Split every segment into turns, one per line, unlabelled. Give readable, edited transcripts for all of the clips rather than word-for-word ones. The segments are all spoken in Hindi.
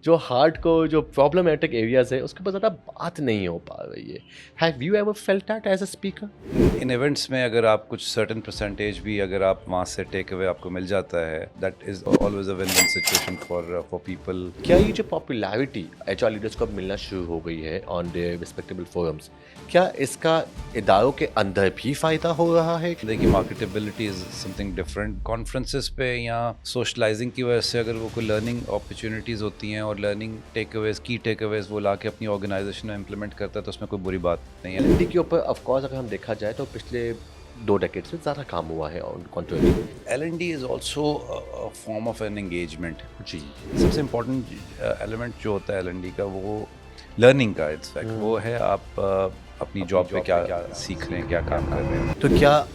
जो हार्ट को जो प्रॉब्लमैटिक एरियाज़ है उसके ऊपर ज़्यादा बात नहीं हो पा रही है। Have you ever felt that as a speaker?
In events में अगर आप कुछ सर्टेन परसेंटेज भी अगर आप वहाँ से टेक अवे आपको मिल जाता है, that is always a win win situation for people.
क्या ये जो पॉपुलैरिटी एचआर लीडर्स को अब मिलना शुरू हो गई है ऑन देयर रिस्पेक्टेबल फोरम्स, क्या इसका इदारों के अंदर भी फ़ायदा हो रहा है?
देखिए, marketability is something different. Conferences पे या सोशलाइजिंग की वजह से अगर वो कोई लर्निंग अपॉर्चुनिटीज़ होती हैं और लर्निंग टेक अवेज की टेक अवेज वो ला के अपनी ऑर्गेनाइजेशन में इम्प्लीमेंट करता है, तो उसमें कोई बुरी बात नहीं है।
एलएनडी के ऊपर ऑफ कोर्स अगर हम देखा जाए तो पिछले 2 डेकेड्स में ज़्यादा काम हुआ है on contrary.
L&D is also form of an engagement.
जी।
सबसे इम्पोर्टेंट एलिमेंट जो होता है L&D का, वो लर्निंग का इट्स वो है आप अपनी जॉब पे क्या सीख रहे हैं, क्या काम कर रहे हैं।
तो क्या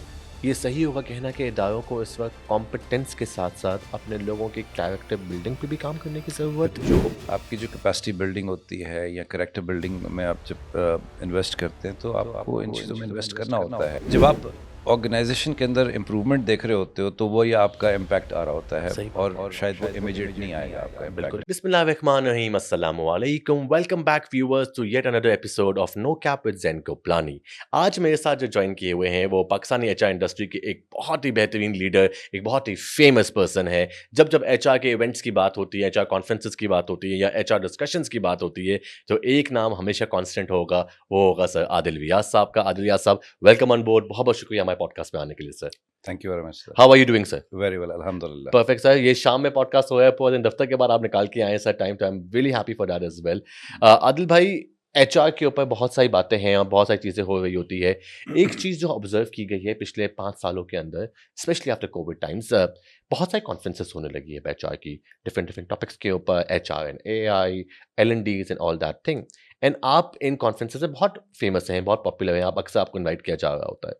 ये सही होगा कहना कि इदारों को इस वक़्त कॉम्पिटेंस के साथ-साथ अपने लोगों की कैरेक्टर बिल्डिंग पे भी काम करने की ज़रूरत है?
जो आपकी जो कैपेसिटी बिल्डिंग होती है या करेक्टर बिल्डिंग में आप जब इन्वेस्ट करते हैं, तो आपको इन चीज़ों में इन्वेस्ट करना होता है। जब आप ऑर्गेनाइजेशन के अंदर इम्प्रूवमेंट देख रहे होते हो, तो वो या आपका इम्पैक्ट आ रहा होता है
सही
और शायद वो इमीडिएट नहीं आएगा आपका
बिल्कुल।
इम्पैक्ट।
बिस्मिल्लाहिर्रहमानिर्रहीम, अस्सलामु अलैकुम। Welcome back viewers to yet another episode of no cap with Zain Koplani. आज मेरे साथ जो जॉइन किए हुए हैं वो पाकिस्तानी एचआर इंडस्ट्री के एक बहुत ही बेहतरीन लीडर, एक बहुत ही फेमस पर्सन है। जब एचआर के इवेंट्स की बात होती है, एचआर कॉन्फ्रेंसेस की बात होती है या एचआर डिस्कशंस की बात होती है, तो एक नाम हमेशा कांस्टेंट होगा, वो होगा सर आदिल रियाज साहब का। आदिल रियाज साहब, वेलकम ऑन बोर्ड। बहुत-बहुत शुक्रिया हमारे पॉडकास्ट में आने के लिए sir.
Thank you very much sir.
How are you doing sir?
Very well, अल्हम्दुलिल्लाह।
परफेक्ट सर, ये शाम में पॉडकास्ट हो रहा है, पूरे दिन दफ्तर के बाद आप निकाल के आए हैं सर टाइम, तो I am really happy for that as well. Adil भाई, एचआर के ऊपर बहुत सारी बातें हैं और बहुत सारी चीज़ें हो रही होती है। एक चीज़ जो ऑब्ज़र्व की गई है पिछले 5 सालों के अंदर, स्पेशली आफ्टर कोविड टाइम्स, बहुत सारी कॉन्फ्रेंसेस होने लगी है एचआर की, डिफरेंट डिफरेंट टॉपिक्स के ऊपर, HR and AI, L&Ds and all that thing. And आप इन कॉन्फ्रेंसेस में बहुत फेमस हैं, बहुत पॉपुलर हैं, आप अक्सर आपको इनवाइट किया जा रहा होता है।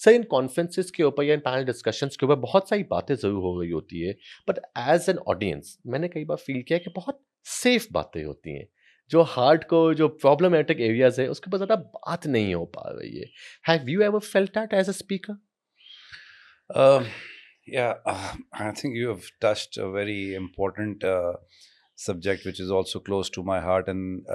सर, इन कॉन्फ्रेंसेस के ऊपर या इन पैनल डिस्कशंस के ऊपर बहुत सारी बातें ज़रूर हो रही होती है, बट एज़ एन ऑडियंस मैंने कई बार फ़ील किया कि बहुत सेफ बातें होती हैं। जो हार्ट को जो प्रॉब्लमैटिक एरियाज़ है, उसके ऊपर ज़्यादा बात नहीं हो पा रही है। Have you ever felt that as a speaker?
Yeah, I think you have touched a very important subject, which is also close to my heart. And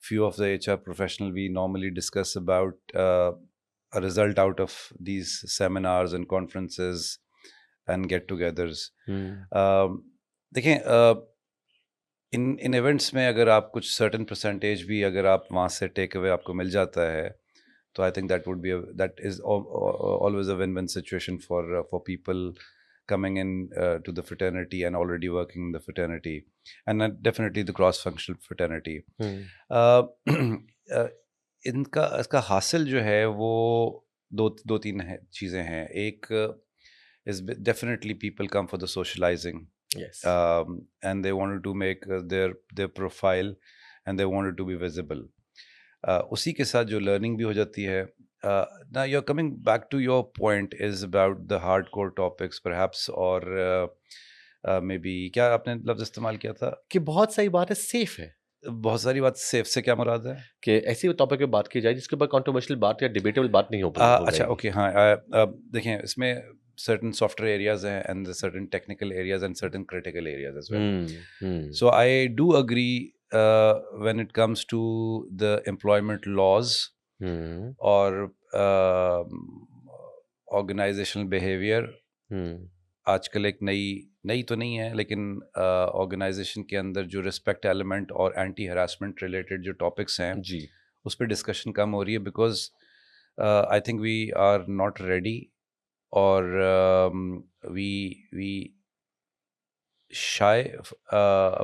few of the HR professional, we normally discuss about a result out of these seminars and conferences and get-togethers.
हुँ,
देखें, इन इवेंट्स में अगर आप कुछ सर्टेन परसेंटेज भी अगर आप वहाँ से टेक अवे आपको मिल जाता है, तो I think that is always a win-win situation for people coming in to the fraternity and already working in the fraternity, and definitely the cross-functional fraternity.
Hmm,
uh, uh, इनका इसका हासिल जो है वो दो तीन चीज़ें हैं। एक is definitely people come for the socializing,
yes.
and they wanted to make their profile, and they wanted to be visible. उसी के साथ जो लर्निंग भी हो जाती है। ना you're coming back to your point is about the hardcore topics perhaps, और मे बी क्या आपने लफ्ज़ इस्तेमाल किया था?
कि बहुत सारी बातें सेफ है,
बहुत सारी बात सेफ से क्या मुराद है?
कि ऐसी टॉपिक पे बात की जाए जिसके ऊपर कंट्रोवर्शियल बात या डिबेटेबल बात नहीं हो
अच्छा,
जाएगी।
ओके, हाँ। देखें, इसमें certain software areas हैं and the certain technical areas and certain critical areas as well.
Hmm, hmm,
So I do agree when it comes to the employment laws
हुँ,
और organizational behavior।
हुँ,
आजकल एक नई नई तो नहीं है, लेकिन ऑर्गेनाइजेशन के अंदर जो रिस्पेक्ट एलिमेंट और एंटी हरासमेंट रिलेटेड जो टॉपिक्स हैं,
जी।
उस पर डिस्कशन कम हो रही है, because I think we are not ready, और we shy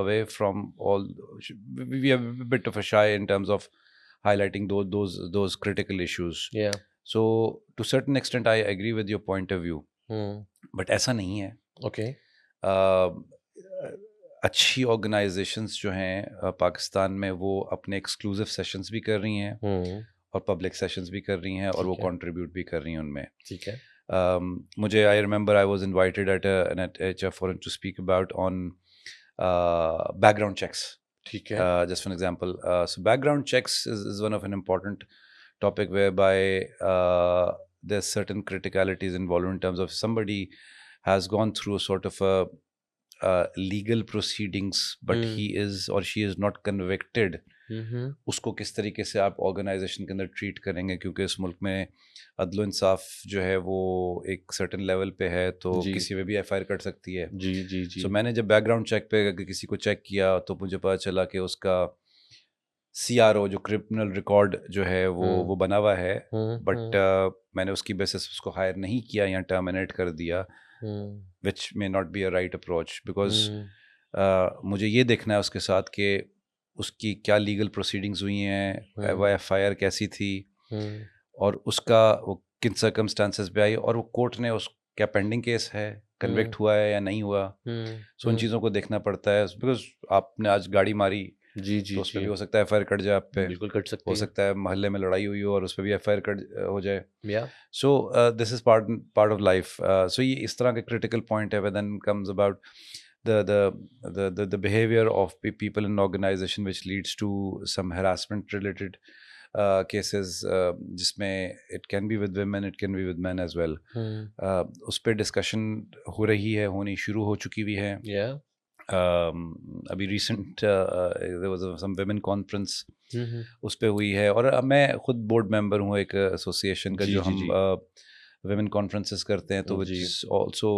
away from all, we are a bit of a shy in terms of highlighting those critical issues.
या,
So to certain extent I agree with your point of view,
hmm,
but ऐसा नहीं है।
ओके,
अच्छी ऑर्गेनाइजेशंस जो हैं पाकिस्तान में, वो अपने एक्सक्लूसिव सेशंस भी कर रही हैं
हुँ,
और पब्लिक सेशंस भी कर रही हैं, और वो
ठीक है,
कंट्रीब्यूट भी कर रही हैं उनमें।
ठीक है।
मुझे I remember I was invited at H forum to speak about on background checks.
ठीक है।
Just for an example, so background checks is one of an important topic whereby there's certain criticalities involved in terms of somebody has gone through a sort of a legal proceedings but he is और शी इज़ नॉट कन्विक्टेड, उसको किस तरीके से आप ऑर्गेनाइजेशन के अंदर ट्रीट करेंगे, क्योंकि इस मुल्क में अदलो इंसाफ जो है वो एक सर्टेन लेवल पे है, तो
जी
किसी पे भी एफआईआर कट सकती है।
जी जी जी
सो मैंने जब बैकग्राउंड चेक पे अगर किसी को चेक किया तो मुझे पता चला कि उसका CRO जो क्रिमिनल रिकॉर्ड जो है वो बना हुआ है, बट मैंने उसकी बेसिस उसको हायर नहीं किया या टर्मिनेट कर दिया, which may not be a right approach, because मुझे ये देखना है उसके साथ कि उसकी क्या लीगल प्रोसीडिंग्स हुई हैं, वो एफआईआर कैसी थी, और उसका वो किन सर्कमस्टांसेस पे आई, और वो कोर्ट ने उस क्या पेंडिंग केस है, कन्विक्ट हुआ है या नहीं हुआ। सो उन चीज़ों को देखना पड़ता है, बिकॉज आपने आज गाड़ी मारी
जी जी
तो उस पर
जी
भी हो सकता है एफआईआर कट जाए आप पे,
बिल्कुल कट सकती
हो
है
सकता है महल्ले में लड़ाई हुई हो और उस पर भी एफआईआर कट हो जाए।
या
so this is part part of life. So ये इस तरह का क्रिटिकल पॉइंट है, then comes about the behavior of people in organization which leads to some harassment related cases, जिसमें it can be with women, it can be with men as well. उस पर डिस्कशन हो रही है, होनी शुरू हो चुकी भी है।
या
अभी recent there was some women conference उस पे हुई है, और मैं खुद बोर्ड मेंबर हूँ एक एसोसिएशन का,
जी
जो
जी
हम
जी
women conferences करते हैं, तो which
ji
is also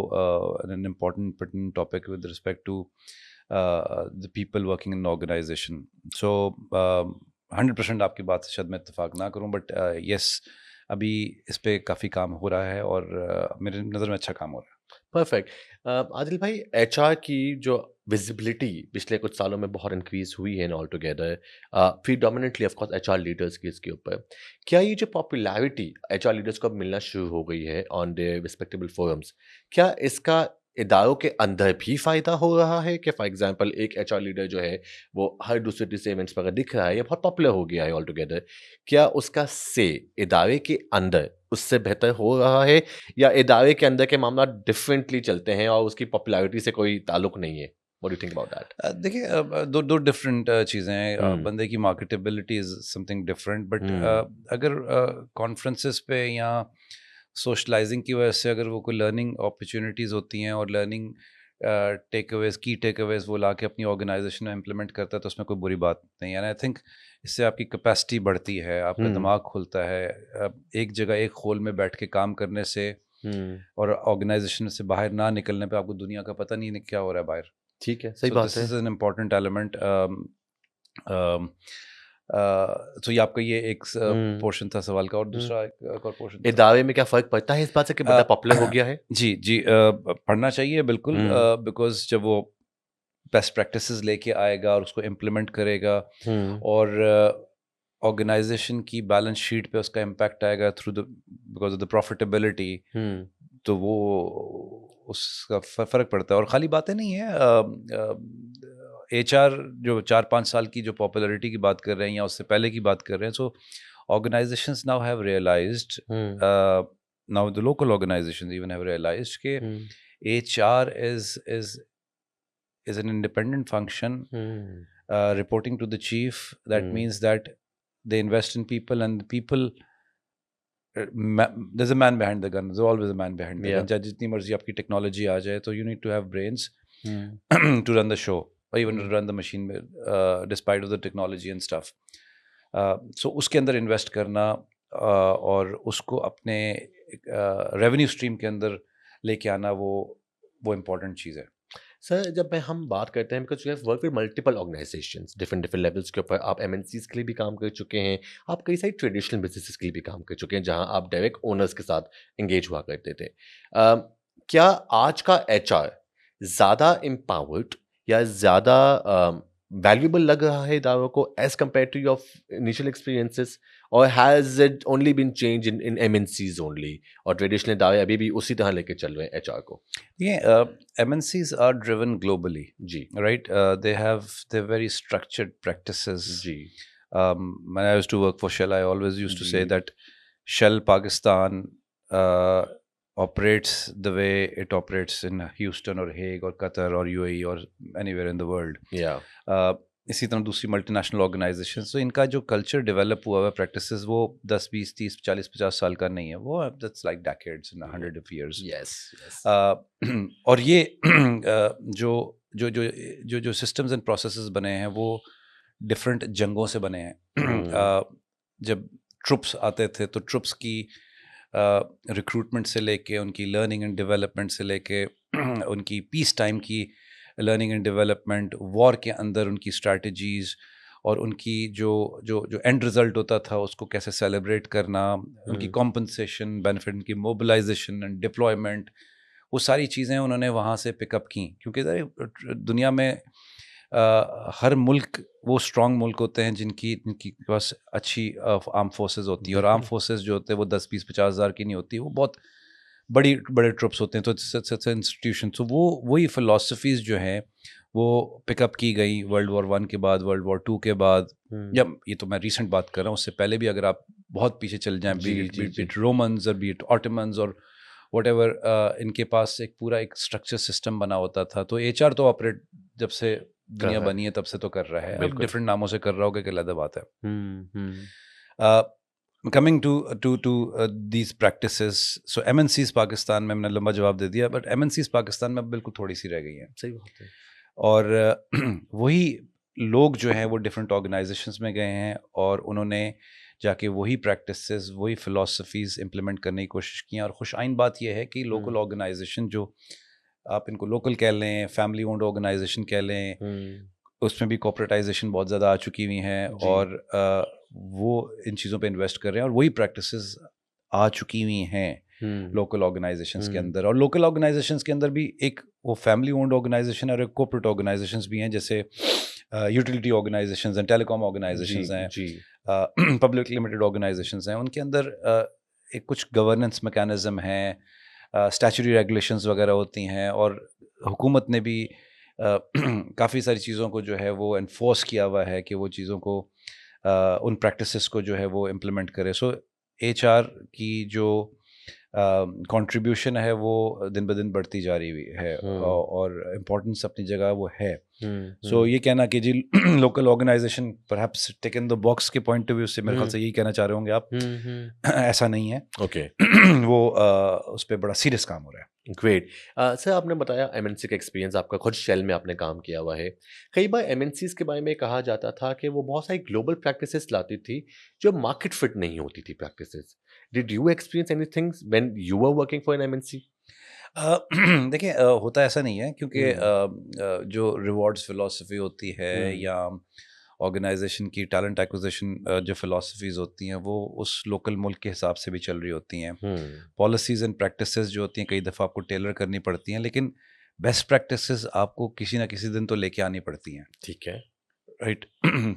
an important pertinent topic with respect to the people working in the organization. So 100% आपकी बात से शायद मैं इत्तेफाक ना करूं, बट yes, अभी इस पे काफ़ी काम हो रहा है, और मेरे नज़र में अच्छा काम हो रहा है।
परफेक्ट। आदिल भाई, एचआर की जो विजिबिलिटी पिछले कुछ सालों में बहुत इंक्रीज हुई है all together, predominantly of course HR leaders की इसके ऊपर, क्या ये जो पॉपुलैरिटी एचआर लीडर्स को अब मिलना शुरू हो गई है ऑन देयर रिस्पेक्टेबल फोरम्स, क्या इसका इदारों के अंदर भी फायदा हो रहा है? कि फॉर एग्जांपल एक एचआर लीडर जो है वो हर दूसरे तीसरे इवेंट्स पर अगर दिख रहा है या बहुत पॉपुलर हो गया है ऑल टुगेदर, क्या उसका से इदारे के अंदर उससे बेहतर हो रहा है, या इदारे के अंदर के मामला डिफरेंटली चलते हैं और उसकी पॉपुलैरिटी से कोई ताल्लुक नहीं है? What do you think about that?
देखिए, दो दो डिफरेंट चीज़ें हैं।
हुँ,
बंदे की marketability is something different, but
हुँ,
अगर कॉन्फ्रेंसेस पे या सोशलाइजिंग की वजह से अगर वो कोई लर्निंग अपॉर्चुनिटीज़ होती हैं, और लर्निंग टेक अवेज़ की टेक अवेज़ वो ला के अपनी ऑर्गेनाइजेशन में इम्प्लीमेंट करता है, तो उसमें कोई बुरी बात नहीं है। आई थिंक इससे आपकी कैपेसिटी बढ़ती है, आपका
हुँ,
दिमाग खुलता है। एक जगह एक होल में बैठ के काम करने से
हुँ,
और ऑर्गेनाइजेशन से बाहर ना निकलने पे आपको दुनिया का पता नहीं है क्या हो रहा है बाहर।
ठीक है, सही
सो
बात
दिस
है।
Is an important element. तो ये आपका ये एक
हुँ,
पोर्शन था सवाल का, और
हुँ।
दूसरा एक और पोर्शन था।
इदारे में क्या फ़र्क पड़ता है इस बात से कि बंदा
अ,
पॉपुलर हो गया है?
जी जी, पढ़ना चाहिए बिल्कुल,
हुँ,
बिकॉज जब वो बेस्ट प्रैक्टिसेस लेके आएगा और उसको इम्प्लीमेंट करेगा,
हुँ,
और ऑर्गेनाइजेशन की बैलेंस शीट पे उसका इम्पैक्ट आएगा through the because of the profitability,
हुँ,
तो वो उसका फ़र्क पड़ता है। और खाली बातें नहीं है, एचआर जो 4-5 साल की जो पॉपुलैरिटी की बात कर रहे हैं या उससे पहले की बात कर रहे हैं, so organisations now have realised,
हुँ,
now the local organisations even have realised कि
हुँ,
HR is an independent function,
हुँ,
reporting to the chief. That
हुँ,
means that they invest in people, and the people, there's a man behind the gun. There's always a man behind the
या
gun. चाहे जितनी मर्जी आपकी टेक्नोलॉजी आ जाए, तो you need to have brains
hmm,
to run the show, or even to
hmm,
run the machine, despite of the technology and stuff. So उसके अंदर इन्वेस्ट करना, और उसको अपने रेवेन्यू स्ट्रीम के अंदर लेके आना, वो इम्पोर्टेंट चीज़ है।
सर, जब मैं हम बात करते हैं because you have work with multiple organisations, different different levels के ऊपर आप एमएनसीज़ के लिए भी काम कर चुके हैं, आप कई सारी ट्रेडिशनल बिज़नेसेस के लिए भी काम कर चुके हैं, जहाँ आप डायरेक्ट ओनर्स के साथ एंगेज हुआ करते थे। क्या आज का एचआर ज़्यादा एम्पावर्ड या ज़्यादा वैल्यूएबल लग रहा है इदारों को as compare to your initial experiences, और has it only been change in MNCs only, और ट्रेडिशनल इदारे अभी भी उसी तरह लेके चल रहे हैं एचआर को?
ये MNCs are driven globally,
ji,
right? They have their very structured practices.
Ji,
When I used to work for Shell, I always used to say
ji,
that Shell Pakistan operates the way it operates in Houston or Hague or Qatar or UAE or anywhere in the world.
या,
Uh, इसी तरह दूसरी मल्टीनेशनल ऑर्गेनाइजेशन, तो इनका जो कल्चर डेवलप हुआ है प्रैक्टिसेस, वो 10 20 30 40 50 साल का नहीं है, वो that's like decades in 100 of years.
Yes, yes.
और ये जो जो जो जो जो सिस्टम्स एंड प्रोसेसेस बने हैं वो डिफरेंट जंगों से बने हैं। जब ट्रुप्स आते थे तो ट्रुप्स की रिक्रूटमेंट से लेके, उनकी लर्निंग एंड डेवलपमेंट से लेके, उनकी पीस टाइम की लर्निंग एंड डेवलपमेंट, वॉर के अंदर उनकी स्ट्रैटेजीज़, और उनकी जो जो जो एंड रिज़ल्ट होता था उसको कैसे सेलिब्रेट करना, उनकी कॉम्पनसेशन, बेनिफिट, उनकी मोबिलाइजेशन एंड डिप्लॉयमेंट, वो सारी चीज़ें उन्होंने वहाँ से पिकअप की। क्योंकि दुनिया में हर मुल्क, वो स्ट्रॉन्ग मुल्क होते हैं जिनकी जिनकी पास अच्छी आर्म फोर्सेस होती है, और आर्म फोर्सेस जो होते हैं वो 10 20 50 हज़ार की नहीं होती, वो बहुत बड़े ट्रुप्स होते हैं। तो इंस्टीट्यूशन, तो वो वही फ़िलासफ़ीज़ जो हैं वो पिकअप की गई वर्ल्ड वॉर 1 के बाद, वर्ल्ड वॉर 2 के बाद, या ये तो मैं रीसेंट बात कर रहा हूँ, उससे पहले भी अगर आप बहुत पीछे चल जाएं,
जी, जी,
बी
जी।
इट रोमन्स और बी इट ऑटोमन्स और व्हाटएवर, इनके पास एक पूरा एक स्ट्रक्चर सिस्टम बना होता था। तो एचआर तो ऑपरेट जब से दुनिया
रहा है।
बनी है तब से तो कर रहा है, अब
बिल्कुल।
डिफरेंट नामों से कर रहा होगा, कि अलग बात है।
हुँ।
Coming to these practices, so MNCs Pakistan में, मैंने लंबा जवाब दे दिया, बट एमएनसीज पाकिस्तान में अब बिल्कुल थोड़ी सी रह गई हैं।
सही बात है।
और वही लोग जो हैं वो डिफरेंट ऑर्गेनाइजेशंस में गए हैं, और उन्होंने जाके वही प्रैक्टिसेस, वही फ़िलासफ़ीज़ इम्प्लीमेंट करने की कोशिश की हैं। और खुश आइन बात यह है कि लोकल ऑर्गेनाइजेशन, जो आप इनको लोकल कह लें, फैमिली ओन्ड ऑर्गेनाइजेशन कह लें, उसमें भी कॉर्पोरेटाइजेशन बहुत ज़्यादा आ चुकी हुई हैं,
जी।
और वो इन चीज़ों पे इन्वेस्ट कर रहे हैं, और वही प्रैक्टिसेस आ चुकी हुई हैं लोकल ऑर्गेनाइजेशंस के अंदर। और लोकल ऑर्गेनाइजेशंस के अंदर भी एक वो फैमिली ओन्ड ऑर्गेनाइजेशन और एक कॉर्पोरेट ऑर्गेनाइजेशंस भी हैं, जैसे यूटिलिटी ऑर्गेनाइजेशंस हैं, टेलीकॉम
जी,
ऑर्गेनाइजेशंस हैं,
जी।
पब्लिक लिमिटेड ऑर्गेनाइजेशंस हैं। उनके अंदर एक कुछ गवर्नेंस मैकेनिज्म हैं, स्टैच्यूटरी रेगुलेशंस वगैरह होती हैं, और हुकूमत ने भी काफ़ी सारी चीज़ों को जो है वो इन्फोर्स किया हुआ है कि वो चीज़ों को, उन प्रैक्टिसेस को जो है वो इम्प्लीमेंट करे। सो एचआर की जो कंट्रीब्यूशन है वो दिन ब दिन बढ़ती जा रही है, और इम्पोर्टेंस अपनी जगह वो है। सो ये कहना कि जी local organisation perhaps tick in the box के पॉइंट ऑफ व्यू से, मेरे ख्याल से यही कहना चाह रहे होंगे आप। ऐसा नहीं है।
ओके।
वो उस पर बड़ा सीरियस काम हो रहा है।
ग्रेट। सर, आपने बताया एमएनसी का एक्सपीरियंस, आपका खुद शेल में आपने काम किया हुआ है। कई बार एमएनसीज के बारे में कहा जाता था कि वो बहुत सारी ग्लोबल प्रैक्टिसेस लाती थी जो मार्केट फिट नहीं होती थी practices. Did you experience anything when you were working for an MNC?
देखिए, होता ऐसा नहीं है, क्योंकि जो रिवॉर्ड्स फिलॉसफी होती है, या ऑर्गेनाइजेशन की टैलेंट एक्विजिशन जो फिलॉसफीज होती हैं, वो उस लोकल मुल्क के हिसाब से भी चल रही होती हैं। पॉलिसीज़ एंड प्रैक्टिसेस जो होती हैं कई दफ़ा आपको टेलर करनी पड़ती हैं, लेकिन बेस्ट प्रैक्टिसेस आपको किसी ना किसी दिन तो लेके आनी पड़ती हैं,
ठीक है।
राइट।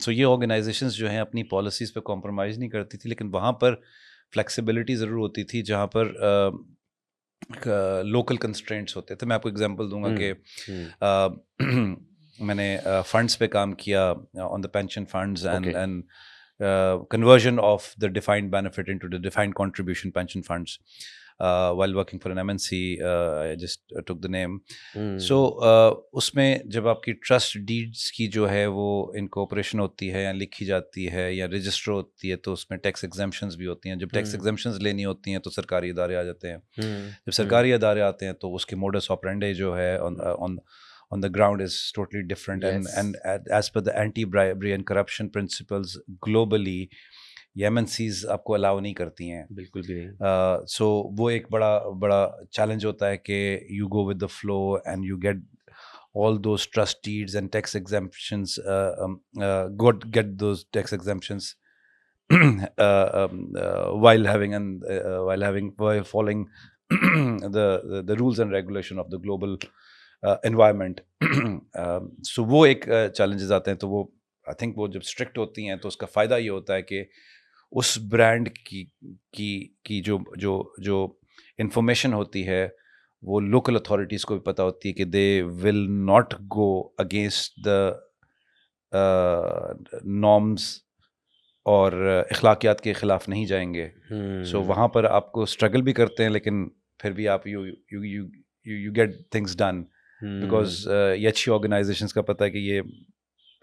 सो ये ऑर्गेनाइजेशंस जो हैं अपनी पॉलिसीज़ पे कॉम्प्रोमाइज़ नहीं करती थी, लेकिन वहाँ पर फ्लेक्सिबिलिटी ज़रूर होती थी, जहाँ पर लोकल कंस्ट्रेंट्स होते थे। मैं आपको एग्जांपल दूंगा कि मैंने फंड्स पे काम किया, on the pension funds and conversion of the defined benefit into the defined contribution pension funds, while working for an MNC. I just took the name. So उसमें जब आपकी ट्रस्ट डीड्स की जो है वो इनकॉर्पोरेशन होती है, या लिखी जाती है, या रजिस्टर होती है, तो उसमें टैक्स एग्जम्पशंस भी होती हैं। जब टैक्स एग्जम्पशंस लेनी होती हैं तो सरकारी इदारे आ जाते हैं। जब सरकारी इदारे आते हैं तो उसके मोडस ऑपरेंडी जो है on the ground is totally different.
Yes.
And as per the anti-bribery and corruption principles globally, ये MNCs आपको अलाउ नहीं करती हैं,
बिल्कुल भी नहीं।
सो वो एक बड़ा चैलेंज होता है कि you go with the flow and you get all those trust deeds and tax exemptions, get those tax exemptions while following the rules and regulation of the global environment. So वो एक challenges आते हैं। तो वो आई थिंक वो जब स्ट्रिक्ट होती हैं तो उसका फ़ायदा ये होता है कि उस ब्रांड की जो इंफॉर्मेशन होती है वो लोकल अथॉरिटीज़ को भी पता होती है कि they will not go against the norms और अखलाकियात के ख़िलाफ़ नहीं जाएंगे। सो वहाँ पर आपको स्ट्रगल भी करते हैं, लेकिन फिर भी आप you get things done, because ये अच्छी ऑर्गेनाइजेशंस का पता है कि ये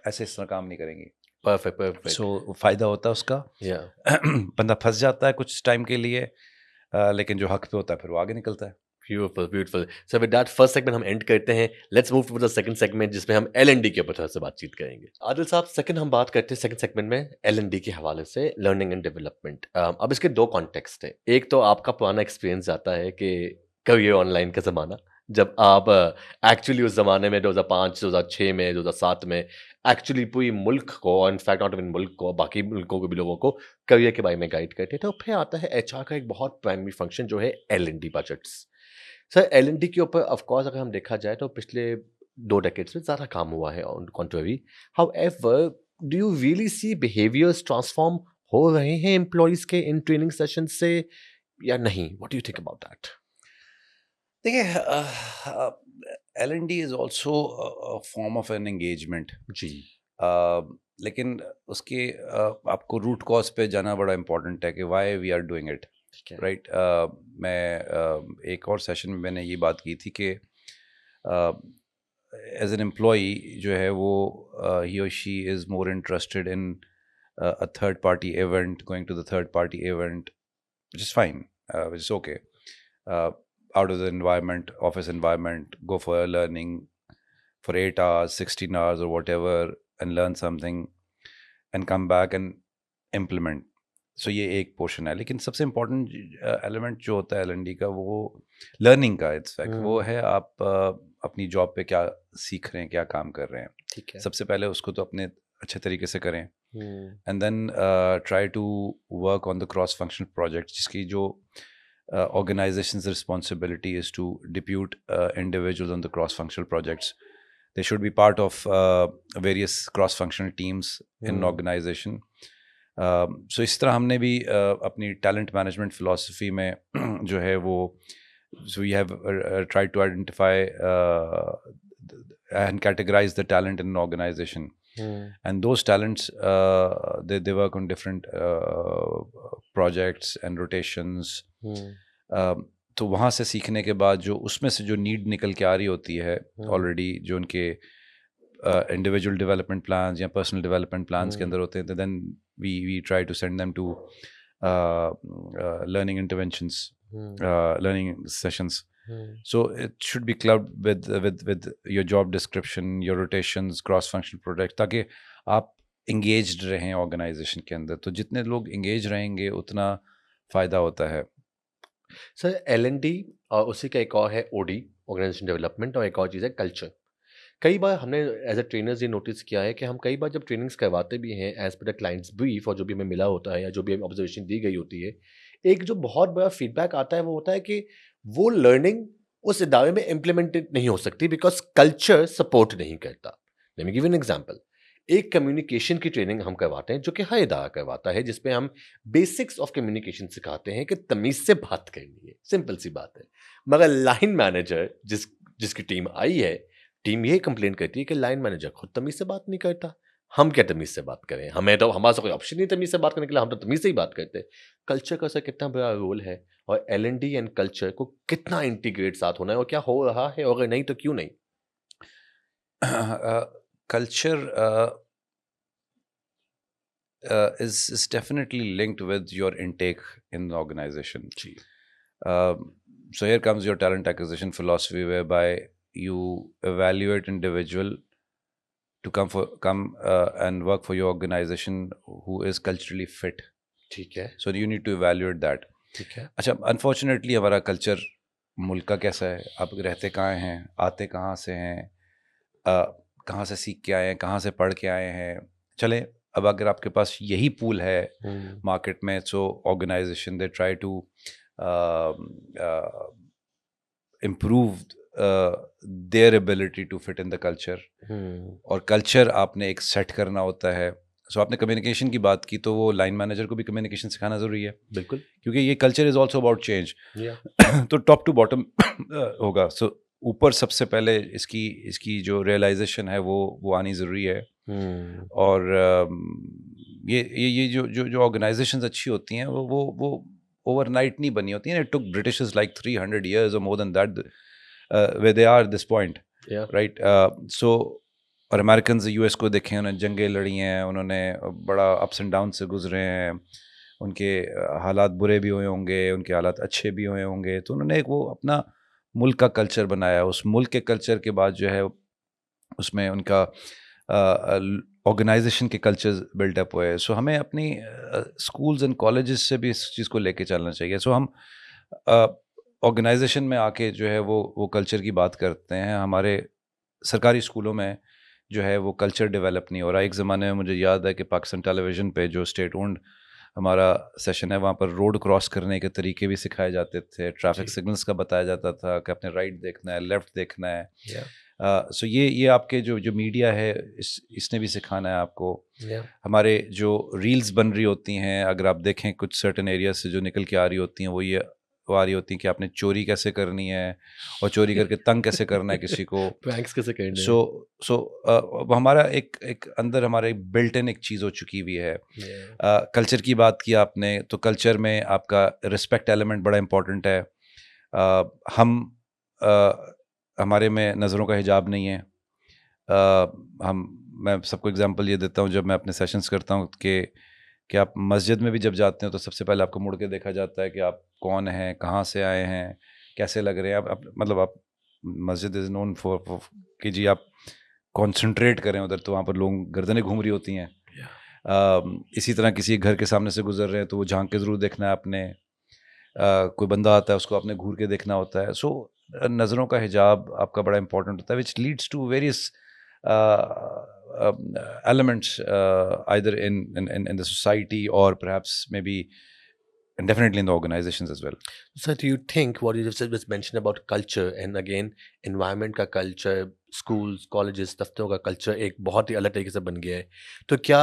ऐसे इस तरह काम नहीं करेंगी।
परफेक्ट
सो फ़ायदा होता है उसका,
या
बंदा फंस जाता है कुछ टाइम के लिए, लेकिन जो हक पे होता है फिर वो आगे निकलता है।
Beautiful so with that first segment हम एंड करते हैं। Let's move to the second segment जिसमें हम एलएनडी के ऊपर थोड़ा सा बातचीत करेंगे। आदिल साहब, सेकंड हम बात करते हैं सेकंड सेगमेंट में एलएनडी के हवाले से, लर्निंग एंड डेवलपमेंट। अब इसके दो कॉन्टेक्स्ट हैं। एक तो आपका पुराना एक्सपीरियंस जाता है कि करियर ऑनलाइन का ज़माना, जब आप एक्चुअली उस ज़माने में 2005 2006 में 2007 में एक्चुअली पूरी मुल्क को, और इनफैक्ट नॉट इवन मुल्क को, बाकी मुल्कों के भी लोगों को करियर के बारे में गाइड करते थे। और फिर आता है एचआर का एक बहुत प्राइमरी फंक्शन जो है एलएनडी बजट्स। सर एलएनडी के ऊपर ऑफ कोर्स अगर हम देखा जाए तो पिछले 2 डेकेड्स में ज़्यादा काम हुआ है on contrary. However, do you really see behaviours transform हो रहे हैं एम्प्लॉइज़ के इन ट्रेनिंग सेशन से या नहीं? What do you think about that?
देखिए, L&D is also form of an engagement.
जी।
लेकिन उसके आपको रूट कॉज पे जाना बड़ा इम्पोर्टेंट है कि why we are doing it,
ठीक है।
राइट। मैं एक और सेशन में मैंने ये बात की थी कि एज एन एम्प्लॉई जो है वो ही और she is more interested in a third party event, going to the third party event, which is fine, which is okay. Out of the environment, office environment, go for a learning for 8 hours, 16 hours, or whatever, and learn something, and come back and implement. So ये एक पोर्शन है, लेकिन सबसे इम्पोर्टेंट एलिमेंट जो होता है L&D का, वो लर्निंग का इट्स फैक्ट वो है आप अपनी जॉब पे क्या सीख रहे हैं, क्या काम कर रहे हैं।
ठीक है।
सबसे पहले उसको तो अपने अच्छे तरीके से करें, and then try to work on the cross functional project, जिसकी जो organization's responsibility is to depute individuals on the cross functional projects. They should be part of various cross functional teams in an organization. So इस तरह हमने भी अपनी talent management philosophy में जो है वो, so we have tried to identify and categorize the talent in an organization. And those talents, they work on different projects and rotations. तो वहाँ से सीखने के बाद जो उसमें से जो नीड निकल के आ रही होती है ऑलरेडी, जो उनके इंडिविजुअल डेवलपमेंट प्लान्स या पर्सनल डेवलपमेंट प्लान्स के अंदर होते हैं, तो then we try to send them to learning interventions, learning sessions. So it should be clubbed with your job description, your rotations, cross functional projects, ताकि आप engaged रहें organization के अंदर. तो जितने लोग engaged रहेंगे उतना फ़ायदा होता है.
सर एलएनडी और उसी का एक और है ओडी, ऑर्गेनाइजेशन डेवलपमेंट, और एक और चीज़ है कल्चर। कई बार हमने एज अ ट्रेनर्स ये नोटिस किया है कि हम कई बार जब ट्रेनिंग्स करवाते भी हैं as per the clients brief, और जो भी हमें मिला होता है या जो भी हमें ऑब्जर्वेशन दी गई होती है, एक जो बहुत बड़ा फीडबैक आता है वो होता है कि वो लर्निंग उस इदारे में इम्प्लीमेंटेड नहीं हो सकती बिकॉज कल्चर सपोर्ट नहीं करता। Let me give an example. एक कम्युनिकेशन की ट्रेनिंग हम करवाते हैं जो कि हर इदारा करवाता है, जिसमें हम बेसिक्स ऑफ कम्युनिकेशन सिखाते हैं कि तमीज से बात करनी है, सिंपल सी बात है। मगर लाइन मैनेजर जिसकी टीम आई है, टीम ये कंप्लेन करती है कि लाइन मैनेजर खुद तमीज से बात नहीं करता। हम क्या तमीज से बात करें, हमें तो हमारा कोई ऑप्शन नहीं तमीज से बात करने के लिए, हम तो तमीज से ही बात करते हैं। कल्चर का सर कितना बड़ा रोल है, और एलएनडी एंड कल्चर को कितना इंटीग्रेट साथ होना है, और क्या हो रहा है, और अगर नहीं तो क्यों नहीं?
Culture is definitely linked with your intake in the organization. So here comes your talent acquisition philosophy, whereby you evaluate individual to come and work for your organization who is culturally fit.
ठीक है।
So you need to evaluate that.
ठीक है।
अच्छा, अनफॉर्चुनेटली हमारा कल्चर मुल्क का कैसा है, आप रहते कहाँ हैं, आते कहाँ से हैं, कहाँ से सीख के आए हैं, कहाँ से पढ़ के आए हैं. चलें, अब अगर आपके पास यही पूल है मार्केट में, so organisation they try to improve their ability to fit in the culture. और कल्चर आपने एक सेट करना होता है. सो आपने कम्युनिकेशन की बात की, तो वो लाइन मैनेजर को भी कम्युनिकेशन सिखाना ज़रूरी है.
बिल्कुल,
क्योंकि ये culture is also about change. तो टॉप टू बॉटम होगा. सो ऊपर सबसे पहले इसकी जो रियलाइजेशन है वो आनी ज़रूरी है. और ये जो ऑर्गेनाइजेशंस अच्छी होती हैं वो ओवरनाइट नहीं बनी होती हैं. It took Britishers like 300 years or more than that where they are at this point, right? So और अमेरिकन यूएस को देखें, उन्होंने जंगें लड़ी हैं, उन्होंने बड़ा अप्स एंड डाउन से गुजरे हैं, उनके हालात बुरे भी हुए होंगे, उनके हालात अच्छे भी हुए होंगे, तो उन्होंने एक वो अपना मुल्क का कल्चर बनाया। उस मुल्क के कल्चर के बाद जो है उसमें उनका ऑर्गेनाइजेशन के कल्चर बिल्डअप हुए। सो हमें अपनी स्कूल्स एंड कॉलेजेस से भी इस चीज़ को लेके चलना चाहिए। सो हम ऑर्गेनाइजेशन में आके जो है वो कल्चर की बात करते हैं। हमारे सरकारी स्कूलों में जो है वो कल्चर डेवलप नहीं हो रहा। एक ज़माने में मुझे याद है कि पाकिस्तान टेलीविज़न पे जो स्टेट ओन्ड हमारा सेशन है, वहाँ पर रोड क्रॉस करने के तरीके भी सिखाए जाते थे, ट्रैफिक सिग्नल्स का बताया जाता था कि आपने राइट देखना है, लेफ़्ट देखना है। सो ये आपके जो मीडिया है इसने भी सिखाना है आपको। हमारे जो रील्स बन रही होती हैं, अगर आप देखें कुछ सर्टेन एरिया से जो निकल के आ रही होती हैं, वो आ रही होती हैं कि आपने चोरी कैसे करनी है और चोरी करके तंग कैसे करना है किसी को।
प्रैंक्स कैसे करने
सो सो अब हमारा एक अंदर हमारे बिल्ट इन एक चीज़ हो चुकी हुई है।
हैं।
कल्चर की बात की आपने, तो कल्चर में आपका रिस्पेक्ट एलिमेंट बड़ा इम्पोर्टेंट है। हम हमारे में नज़रों का हिजाब नहीं है। मैं सबको एग्जांपल ये देता हूँ, जब मैं अपने सेशंस करता हूँ कि आप मस्जिद में भी जब जाते हो तो सबसे पहले आपको मुड़ के देखा जाता है कि आप कौन हैं, कहाँ से आए हैं, कैसे लग रहे हैं। मतलब आप मस्जिद इज़ नोन फॉर कि जी आप कंसंट्रेट करें उधर, तो वहाँ पर लोग गर्दनें घूम रही होती हैं। इसी तरह किसी घर के सामने से गुजर रहे हैं तो वो झांक के ज़रूर देखना है आपने। कोई बंदा आता है उसको आपने घूर के देखना होता है। सो नज़रों का हिजाब आपका बड़ा इंपॉर्टेंट होता है, which leads to various elements either in the society or perhaps maybe and definitely in the organizations as well.
So do you think what you just said was mentioned about culture and again environment का culture, schools, colleges, दफ्तरों का culture एक बहुत ही अलग तरीके से बन गया है। तो क्या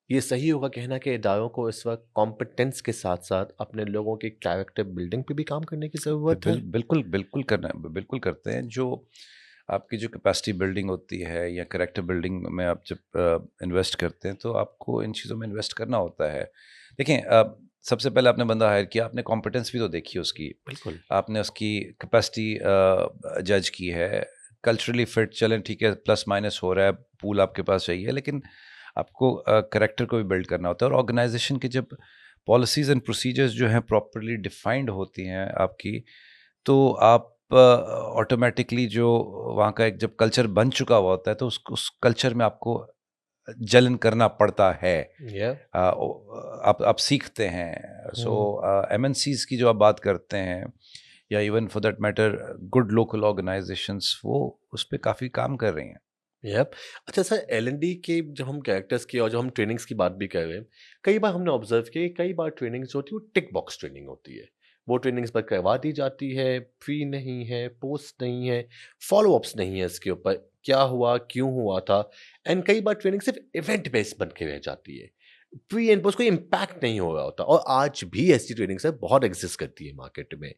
ये सही होगा कहना कि इदारों को इस वक्त कॉम्पिटेंस के साथ-साथ अपने लोगों की कैरेक्टर बिल्डिंग पे भी काम करने की ज़रूरत है?
बिल्कुल करना बिल्कुल करते हैं। जो आपकी जो कैपेसिटी बिल्डिंग होती है या कैरेक्टर बिल्डिंग में आप जब इन्वेस्ट करते हैं, तो आपको इन चीज़ों में इन्वेस्ट करना होता है। देखें, सबसे पहले आपने बंदा हायर किया, आपने कॉम्पिटेंस भी तो देखी उसकी,
बिल्कुल।
आपने उसकी कैपेसिटी जज की है। कल्चरली फिट, चलें ठीक है, प्लस माइनस हो रहा है, पूल आपके पास चाहिए, लेकिन आपको कैरेक्टर को भी बिल्ड करना होता है। और ऑर्गेनाइजेशन की जब पॉलिसीज़ एंड प्रोसीजर्स जो हैं प्रॉपरली डिफाइंड होती हैं आपकी, तो आप ऑटोमेटिकली जो वहाँ का एक जब कल्चर बन चुका हुआ होता है, तो उस कल्चर में आपको जलन करना पड़ता है।
या
आप सीखते हैं। सो एमएनसीज़ की जो आप बात करते हैं, या even for that matter good local organisations, वो उस पे काफ़ी काम कर रही हैं।
यप। अच्छा सर, एल&डी के जब हम कैरेक्टर्स की और जब हम ट्रेनिंग्स की बात भी कर रहे हैं, कई बार हमने ऑब्जर्व किया कि कई बार ट्रेनिंग्स जो होती है वो टिक बॉक्स ट्रेनिंग होती है। वो ट्रेनिंग्स पर करवा दी जाती है, फी नहीं है, पोस्ट नहीं है, फॉलो अप्स नहीं है इसके ऊपर, क्या हुआ, क्यों हुआ था। एंड कई बार ट्रेनिंग सिर्फ इवेंट बेस्ड बन के रह जाती है, प्री एंड पोस्ट कोई इम्पैक्ट नहीं हो रहा होता। और आज भी ऐसी ट्रेनिंग्स है बहुत एग्जिस्ट करती है मार्केट में।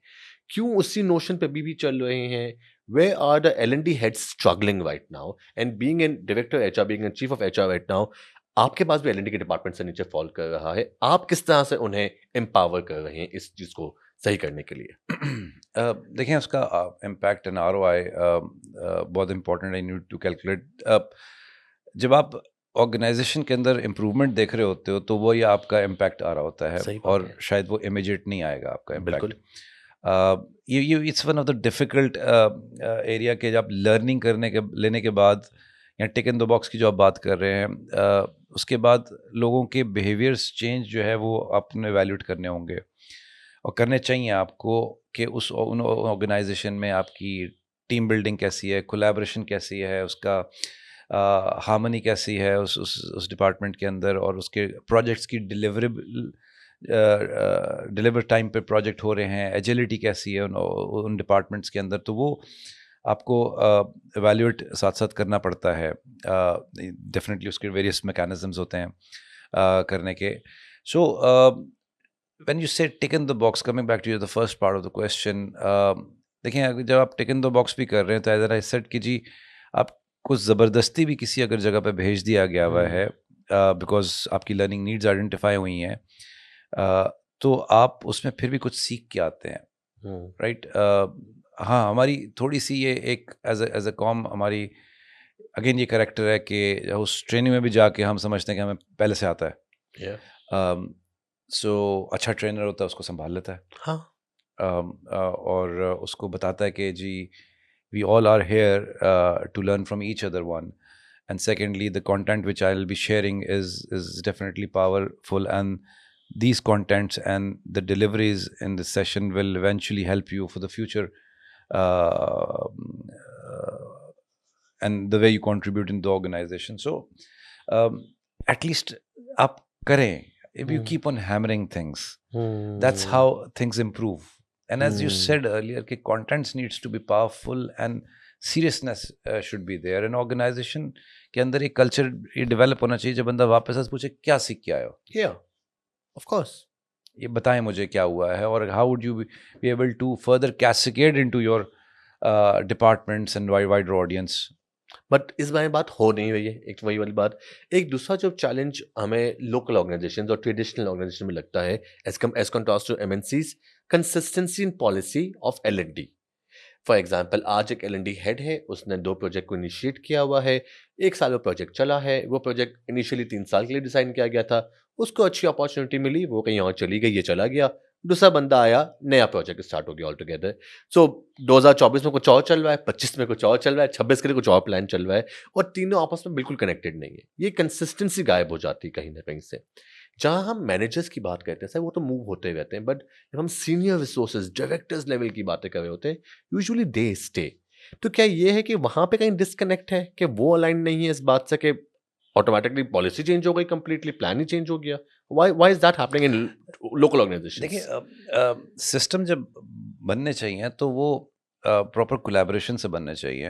क्यों उसी नोशन पे भी चल रहे हैं? Where are the L&D heads struggling right now? And being a director HR, being a chief of HR right now, आपके पास भी L&D के डिपार्टमेंट से नीचे फॉल कर रहा है। आप किस तरह से उन्हें एम्पावर कर रहे हैं इस चीज़ को सही करने के लिए?
देखें, उसका इम्पैक्ट एंड आरओआई बहुत इंपॉर्टेंट है, नीड टू कैलकुलेट। जब आप ऑर्गेनाइजेशन के अंदर इम्प्रूवमेंट देख रहे होते हो, तो वो या आपका इम्पैक्ट आ रहा होता है,
सही बात
और
है।
शायद वो इमीडिएट नहीं आएगा आपका
बिल्कुल।
इम्पैक्ट। ये it's one of the difficult area के, जब लर्निंग लेने के बाद, या टिक इन द बॉक्स की जो आप बात कर रहे हैं, उसके बाद लोगों के बिहेवियर्स चेंज जो है वो आपने वैल्यूएट करने होंगे और करने चाहिए आपको, कि उन ऑर्गेनाइजेशन में आपकी टीम बिल्डिंग कैसी है, कोलैबोरेशन कैसी है, उसका हार्मनी कैसी है उस डिपार्टमेंट के अंदर, और उसके प्रोजेक्ट्स की डिलीवर टाइम पे प्रोजेक्ट हो रहे हैं, एजिलिटी कैसी है उन डिपार्टमेंट्स के अंदर। तो वो आपको एवेल्यूएट साथ साथ करना पड़ता है। डेफिनेटली उसके वेरियस मैकेनिज्म्स होते हैं करने के। सो when you say tick in the box, coming back to the first part of the question, देखिए, अगर जब आप टिक इन द बॉक्स भी कर रहे हैं, तो एज आई सेड कि जी आपको ज़बरदस्ती भी किसी अगर जगह पे भेज दिया गया हुआ है, बिकॉज आपकी लर्निंग नीड्स आइडेंटिफाई हुई हैं, तो आप उसमें फिर भी कुछ सीख के आते हैं, राइट। हाँ, हमारी थोड़ी सी ये एक एज ए कॉम हमारी अगेन ये करेक्टर है कि उस ट्रेनिंग में भी जाके हम समझते हैं कि हमें पहले से आता है।
Yeah.
सो अच्छा ट्रेनर होता है, उसको संभाल लेता है।
हाँ.
और उसको बताता है कि जी we all are here to learn from each other, one, and secondly the content which I'll be sharing is definitely powerful, and these contents and the deliveries in this session will eventually help you for the future, uh, and the way you contribute in the organization. So um, at least आप करें, if you keep on hammering things, that's how things improve. And as you said earlier, कि contents needs to be powerful and seriousness should be there. An organization के अंदर एक culture ये develop होना चाहिए जब बंदा वापस से पूछे क्या सीख के आए हो,
Yeah, of course.
ये बताएं मुझे क्या हुआ है, और how would you be able to further cascade into your departments and wider audience.
But इस बारे में बात हो नहीं रही है, एक वही वाली बात। एक दूसरा जो चैलेंज हमें लोकल ऑर्गेनाइजेशंस और ट्रेडिशनल ऑर्गेनाइजेशन में लगता है as contrast to MNCs, consistency in policy of L and D. For example, आज एक एलएनडी हेड है, उसने 2 प्रोजेक्ट को इनिशिएट किया हुआ है, 1 साल वो प्रोजेक्ट चला है, वो प्रोजेक्ट इनिशियली 3 साल के लिए डिज़ाइन किया गया था, उसको अच्छी अपॉर्चुनिटी मिली, वो कहीं और चली गई, ये चला गया, दूसरा बंदा आया, नया प्रोजेक्ट स्टार्ट हो गया ऑल टुगेदर। सो 2024 में कुछ और चल रहा है, 25 में कुछ और चल रहा है, 26 के लिए कुछ और प्लान चल रहा है, और तीनों आपस में बिल्कुल कनेक्टेड नहीं है। ये कंसिस्टेंसी गायब हो जाती है कहीं न कहीं से। जहाँ हम मैनेजर्स की बात करते हैं सर, वो तो मूव होते रहते हैं, बट जब हम सीनियर रिसोर्सेज डायरेक्टर्स लेवल की बातें कर रहे होते हैं, यूजुअली दे स्टे। तो क्या ये है कि वहाँ पे कहीं डिस्कनेक्ट है, कि वो अलाइन नहीं है इस बात से कि ऑटोमेटिकली पॉलिसी चेंज हो गई, कंप्लीटली प्लान ही चेंज हो गया? Why is that happening in local organisations?
देखिए सिस्टम जब बनने चाहिए तो वो प्रॉपर कोलैबोरेशन से बनने चाहिए।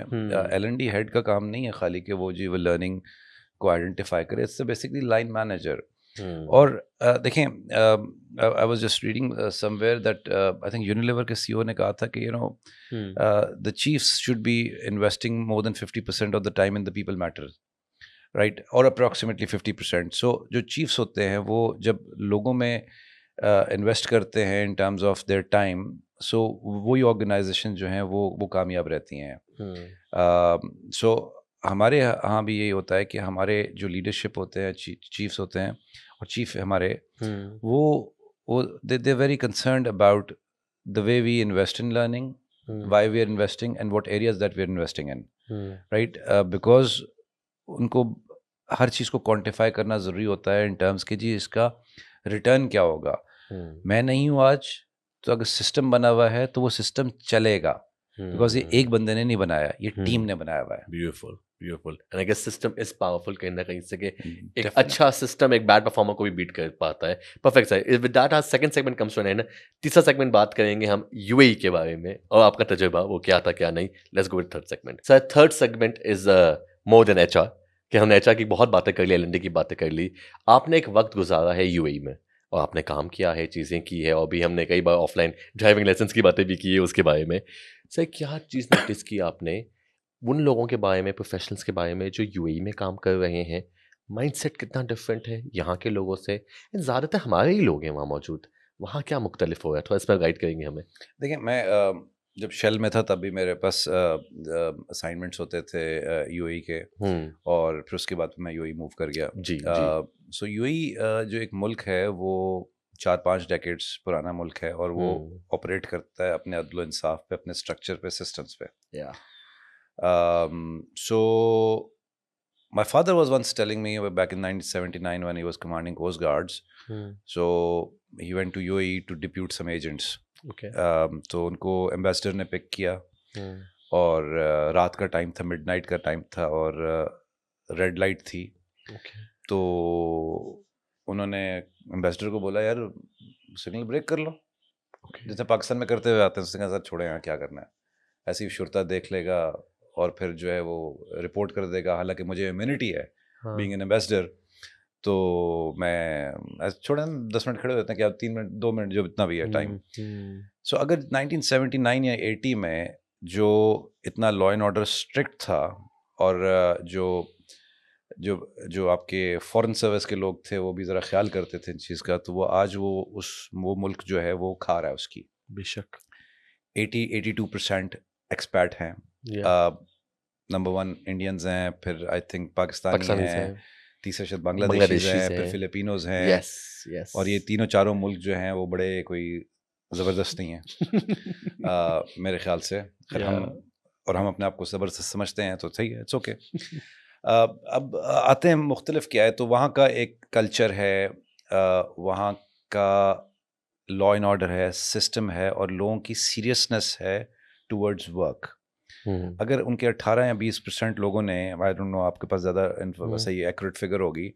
एलएनडी हेड का काम नहीं है खाली कि वो जी वो लर्निंग को आइडेंटिफाई करे, इट्स बेसिकली लाइन मैनेजर। और देखें, I was just reading somewhere that I think Unilever के सीईओ ने कहा था कि the chiefs should be investing more than 50% of the time in the people matter, right, और अप्रॉक्सीमेटली 50%। सो जो चीफ्स होते हैं वो जब लोगों में इन्वेस्ट करते हैं in terms of their time, so वही ऑर्गेनाइजेशन जो हैं वो कामयाब रहती हैं। सो हमारे यहाँ भी यही होता है कि हमारे जो लीडरशिप होते हैं, चीफ्स होते हैं, और चीफ हमारे वो they very concerned about the way we invest in learning, why we are investing and what areas that we are investing in, right, because उनको हर चीज़ को क्वांटिफाई करना ज़रूरी होता है इन टर्म्स के जी इसका रिटर्न क्या होगा। मैं नहीं हूँ आज, तो अगर सिस्टम बना हुआ है तो वो सिस्टम चलेगा, बिकॉज ये एक बंदे ने नहीं बनाया, ये टीम ने बनाया हुआ है।
Beautiful, beautiful. And I guess system is powerful कहीं ना कहीं से कि एक अच्छा सिस्टम एक बैड परफॉर्मर को भी बीट कर पाता है। Perfect sir, with that our second segment comes to an end. तीसरा सेगमेंट बात करेंगे हम यूएई के बारे में और आपका तजुर्बा वो क्या था क्या नहीं। Let's go with third segment. Sir, third segment is more than HR, कि हमने एचआर की बहुत बातें कर ली, एलएनडी की बातें कर ली। आपने एक वक्त गुजारा है यूएई में और आपने काम किया है, चीज़ें की है, और भी हमने कई बार ऑफलाइन ड्राइविंग लाइसेंस की बातें भी की है उसके बारे में। सर, क्या चीज़ नोटिस की आपने उन लोगों के बारे में, प्रोफेशनल्स के बारे में जो यूएई में काम कर रहे हैं? माइंडसेट कितना डिफरेंट है यहाँ के लोगों से? ज़्यादातर हमारे ही लोग हैं वहाँ मौजूद, वहाँ क्या मुख्तलिफ हो रहा है? थोड़ा इस पर गाइड करेंगे हमें।
देखिए, मैं जब शेल में था तब भी मेरे पास असाइनमेंट्स होते थे यूएई के, और फिर उसके बाद मैं यूएई मूव कर गया।
जी,
सो यूएई जो एक मुल्क है वो 4-5 डेकेड्स पुराना मुल्क है, और वो ऑपरेट करता है अपने अदल इंसाफ पे, अपने स्ट्रक्चर पे, सिस्टम्स पे। So my father was once telling me back in 1979 when he was commanding Coast Guards. So he went to UAE to depute some agents.
Okay.
तो उनको एम्बेसडर ने पिक किया, और रात का टाइम था, मिडनाइट का टाइम था, और रेड लाइट थी। तो उन्होंने एम्बेसडर को बोला, यार सिग्नल ब्रेक कर लो, जैसे पाकिस्तान में करते हुए आते हैं। उसने कहा, सर छोड़े, यहाँ क्या करना है, ऐसी शुरता देख लेगा और फिर जो है वो रिपोर्ट कर देगा। हालांकि मुझे इम्यूनिटी है बीइंग एन एम्बेसडर, तो मैं छोड़े 10 मिनट खड़े होते हैं, क्या 3 मिनट 2 मिनट जो इतना भी है टाइम। सो अगर 1979 या 80 में जो इतना लॉ एंड ऑर्डर स्ट्रिक्ट था, और जो जो जो आपके फॉरेन सर्विस के लोग थे वो भी ज़रा ख्याल करते थे इन चीज़ का, तो वो आज वो मुल्क जो है वो खा रहा है उसकी।
बेशक
82% एक्सपैट हैं। नंबर 1 इंडियंस हैं, फिर आई थिंक पाकिस्तानी
पाकिस्तानीज
हैं,
हैं,
तीसरे शायद बांग्लादेशीज
बांग्लादेशीज
हैं, फिर
हैं।
फिलिपिनोज हैं,
यस, यस।
और ये तीनों चारों मुल्क जो हैं वो बड़े कोई ज़बरदस्त नहीं हैं मेरे ख्याल से। खैर हम अपने आप को ज़बरदस्त समझते हैं तो सही है, इट्स ओके। अब आते हैं मुख्तलिफ क्या है, तो वहाँ का एक कल्चर है, वहाँ का लॉ एंड ऑर्डर है, सिस्टम है, और लोगों की सीरियसनेस है टूवर्ड्स वर्क। अगर उनके 18 या 20% लोगों ने, आई डोंट नो आपके पास ज़्यादा सही एक्यूरेट फिगर होगी,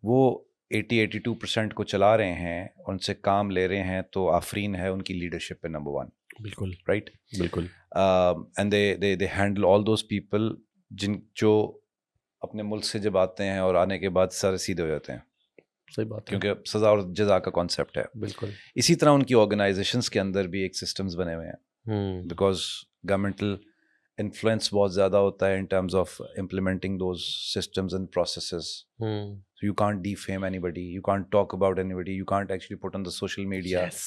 वो 80-82% को चला रहे हैं, उनसे काम ले रहे हैं, तो आफरीन है उनकी लीडरशिप पे नंबर 1।
बिल्कुल,
राइट।
बिल्कुल।
And they handle all those people जो अपने मुल्क से जब आते हैं और आने के बाद सारे सीधे हो जाते हैं,
सही बात है।
क्योंकि सज़ा और जज़ा का कॉन्सेप्ट है।
बिल्कुल।
इसी तरह उनकी ऑर्गेनाइजेशंस के अंदर भी एक सिस्टम्स बने हुए हैं, बिकॉज गवर्नमेंटल इन्फ्लुएंस बहुत ज़्यादा होता है इन terms of implementing those systems and processes. So you can't defame anybody, you can't talk about anybody, you can't actually put on the social media.
Yes.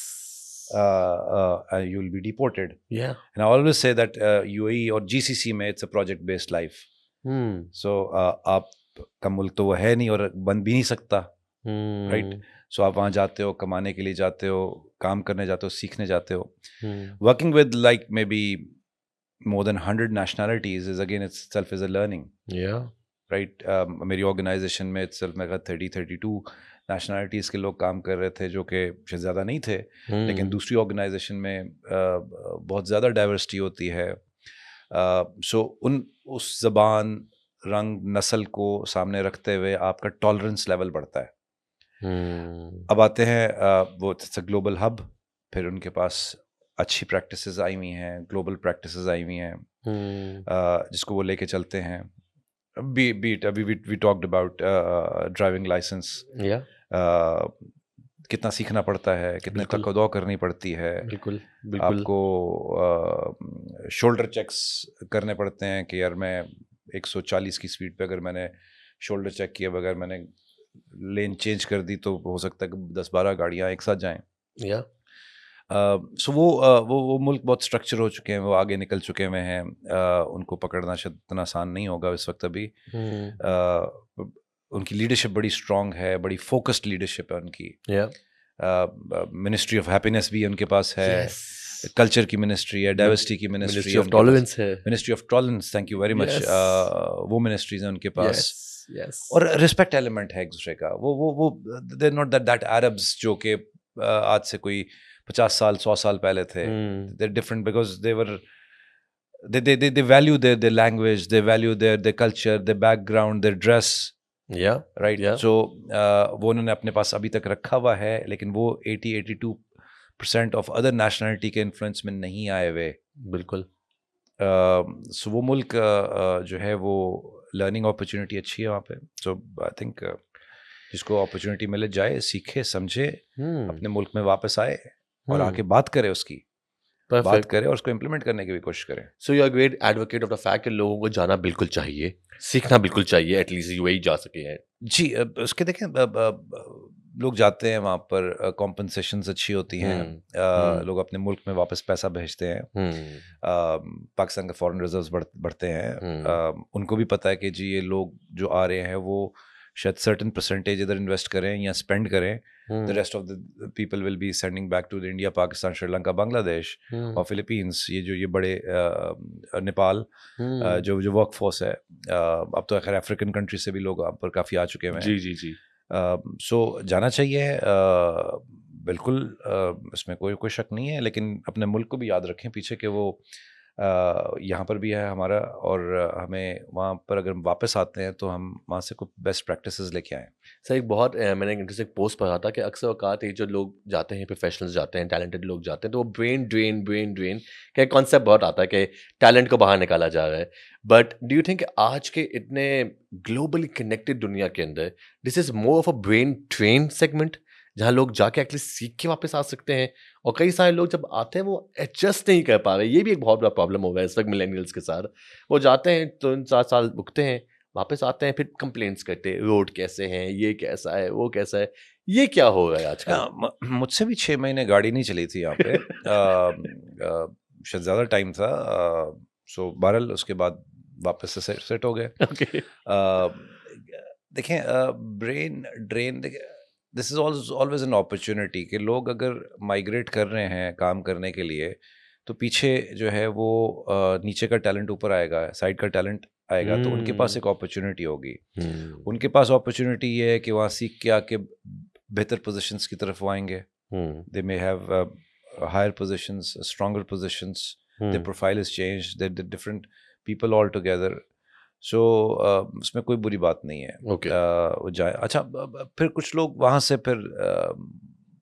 You'll be deported.
Yeah.
And I always say that UAE or GCC में it's a project-based life. So आपका मुल्क तो वो है नहीं और बन भी नहीं सकता, right? So आप वहाँ जाते हो, कमाने के लिए जाते हो, काम करने जाते हो, सीखने जाते हो. Working with like maybe more than 100 nationalities is again itself is a learning.
Yeah.
Right. मेरी ऑर्गेनाइजेशन में itself मेरा 30-32 नेशनलिटीज़ के लोग काम कर रहे थे, जो कि शायद ज़्यादा नहीं थे, लेकिन दूसरी ऑर्गेनाइजेशन में बहुत ज़्यादा डाइवर्सिटी होती है। सो उस ज़बान, रंग, नस्ल को सामने रखते हुए आपका टॉलरेंस लेवल बढ़ता है। अब आते हैं वो इट्स अ ग्लोबल हब, फिर उनके पास अच्छी प्रैक्टिसेस आई हुई हैं, ग्लोबल प्रैक्टिसेस आई हुई हैं, जिसको वो लेके चलते हैं। We talked about driving license.
Yeah.
कितना सीखना पड़ता है, कितने
बिल्कुल।
तकदो करनी पड़ती है,
बिल्कुल, बिल्कुल।
आपको शोल्डर चेक्स करने पड़ते हैं कि यार मैं 140 की स्पीड पे अगर मैंने शोल्डर चेक किया बगैर मैंने लेन चेंज कर दी तो हो सकता है कि 10-12 गाड़ियाँ एक साथ जाएं।
Yeah.
सो वो मुल्क बहुत स्ट्रक्चर हो चुके हैं, वो आगे निकल चुके हुए हैं, उनको पकड़ना शायद इतना आसान नहीं होगा इस वक्त अभी। उनकी लीडरशिप बड़ी स्ट्रॉन्ग है, बड़ी फोकस्ड लीडरशिप है उनकी। मिनिस्ट्री ऑफ हैप्पीनेस भी उनके पास है, कल्चर की मिनिस्ट्री है, डाइवर्सिटी की मिनिस्ट्री
ऑफ टॉलरेंस है,
ministry of tolerance, thank you very much. वो मिनिस्ट्रीज हैं उनके पास।
Yes.
और रिस्पेक्ट एलिमेंट है एक दूसरे का। वो दे नॉट दैट अरब्स जो कि आज से कोई 50 साल 100 साल पहले थे। They're different because they value their language, they value their culture, their background, their dress.
Yeah.
Right.
Yeah.
So वो उन्होंने अपने पास अभी तक रखा हुआ है, लेकिन वो 80-82% of other nationality के influence में नहीं आए हुए।
बिल्कुल।
So वो मुल्क जो है वो learning opportunity अच्छी है वहाँ पे। So I think जिसको opportunity मिले जाए, सीखे, समझे, अपने मुल्क में वापस आए और आके बात करे उसकी।
Perfect.
बात करें और उसको इम्प्लीमेंट करने की भी कोशिश करें।
So you are great advocate of the fact कि लोगों को जाना बिल्कुल चाहिए, सीखना बिल्कुल चाहिए, एटलीस्ट यूएई जा सके हैं।
जी, उसके देखें लोग जाते हैं वहाँ पर, कॉम्पनसेशंस अच्छी होती हैं, लोग अपने मुल्क में वापस पैसा भेजते हैं, पाकिस्तान का फॉरेन रिजर्व्स बढ़ते हैं। उनको भी पता है कि जी ये लोग जो आ रहे हैं वो शायद सर्टेन परसेंटेज इधर इन्वेस्ट करें या स्पेंड करें, the rest of the people will be sending back to the India, Pakistan, Sri Lanka, Bangladesh और Philippines, ये बड़े नेपाल जो वर्क फोर्स है, अब तो खैर अफ्रीकन कंट्री से भी लोग यहाँ पर काफ़ी आ चुके हैं।
जी जी जी।
सो जाना चाहिए, बिल्कुल, इसमें कोई शक नहीं है, लेकिन अपने मुल्क को भी याद रखें पीछे कि वो यहाँ पर भी है हमारा, और हमें वहाँ पर अगर वापस आते हैं तो हम वहाँ से कुछ बेस्ट प्रैक्टिसेस लेके आएँ।
सर एक बहुत मैंने एक इंटरेस्टिंग पोस्ट पढ़ा था कि अक्सर औकात ये जो लोग जाते हैं, प्रोफेशनल्स जाते हैं, टैलेंटेड लोग जाते हैं, तो वो ब्रेन ड्रेन का एक कॉन्सेप्ट बहुत आता है कि टैलेंट को बाहर निकाला जा रहा है। बट डू यू थिंक आज के इतने ग्लोबली कनेक्टेड दुनिया के अंदर this is more of a brain train segment, जहाँ लोग जाके एक्चुअली सीख के वापस आ सकते हैं, और कई सारे लोग जब आते हैं वो एडजस्ट नहीं कर पा रहे। ये भी एक बहुत बड़ा प्रॉब्लम हो गया है इस वक्त मिलेनियल्स के साथ। वो जाते हैं 3-4 साल रुकते हैं, वापस आते हैं, फिर कंप्लेंट्स करते हैं, रोड कैसे हैं, ये कैसा है, वो कैसा है। ये क्या हो रहा है आजकल?
मुझसे भी 6 महीने गाड़ी नहीं चली थी यहाँ पे। शायद ज़्यादा टाइम था। सो बहरहाल उसके बाद वापस से सेट हो गए।
ओके।
देखें brain drain, this is always an opportunity कि लोग अगर माइग्रेट कर रहे हैं काम करने के लिए, तो पीछे जो है वो नीचे का टैलेंट ऊपर आएगा, साइड का टैलेंट आएगा, तो उनके पास एक अपॉर्चुनिटी होगी। उनके पास अपॉर्चुनिटी ये है कि वहाँ सीख के आके बेहतर पोजीशंस की तरफ वो आएंगे। They may have higher positions, stronger positions, their profile is changed, they're different people altogether, so उसमें कोई बुरी बात नहीं है।
Okay.
वो जाए। अच्छा, फिर कुछ लोग वहाँ से फिर